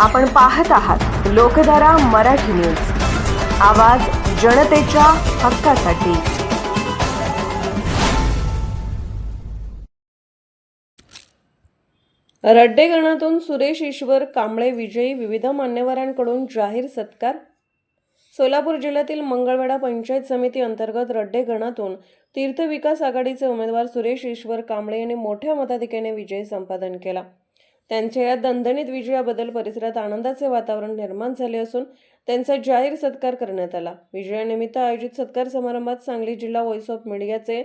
आपण पाहत आहात लोकधारा मराठी न्यूज. आवाज जनतेच्या हक्कासाठी. रड्डे गणातून सुरेश ईश्वर कांबळे विजयी. विविध मान्यवरांकडून जाहीर सत्कार. सोलापूर जिल्ह्यातील मंगळवेढा पंचायत समिती अंतर्गत रड्डे गणातून तीर्थ विकास आघाडीचे उमेदवार सुरेश ईश्वर कांबळे यांनी मोठ्या मताधिक्याने विजय संपादन केला. त्यांच्या या दणदणीत विजयाबद्दल परिसरात आनंदाचे वातावरण निर्माण झाले असून त्यांचा जाहीर सत्कार करण्यात आला. विजयानिमित्त आयोजित सत्कार समारंभात सांगली जिल्हा व्हॉइस ऑफ मीडियाचे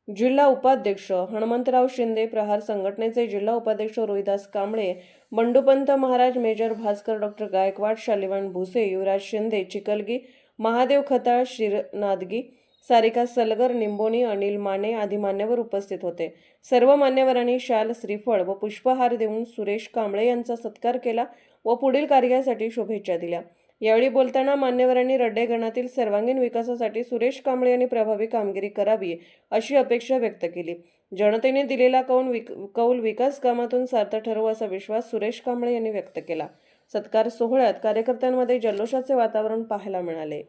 जिल्हा उपाध्यक्ष हनुमंतराव शिंदे, प्रहार संघटनेचे जिल्हा उपाध्यक्ष रोहिदास कांबळे, बंडूपंत महाराज, मेजर भास्कर, डॉक्टर गायकवाड, शालिवान भुसे, युवराज शिंदे, चिकलगी, महादेव खताळ, शिरनादगी, सारिका सलगर, निंबोनी, अनिल माने आदी मान्यवर उपस्थित होते. सर्व मान्यवरांनी शाल, श्रीफळ व पुष्पहार देऊन सुरेश कांबळे यांचा सत्कार केला व पुढील कार्यासाठी शुभेच्छा दिल्या. यावेळी बोलताना मान्यवरांनी रड्डे गणातील सर्वांगीण विकासासाठी सुरेश कांबळे यांनी प्रभावी कामगिरी करावी अशी अपेक्षा व्यक्त केली. जनतेने दिलेला कौल विकास कामातून सार्थ ठरवू असा विश्वास सुरेश कांबळे यांनी व्यक्त केला. सत्कार सोहळ्यात कार्यकर्त्यांमध्ये जल्लोषाचे वातावरण पाहायला मिळाले.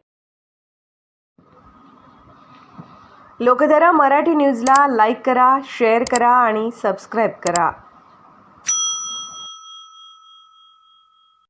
लोकधारा मराठी न्यूजला लाईक करा, शेअर करा आणि सबस्क्राईब करा.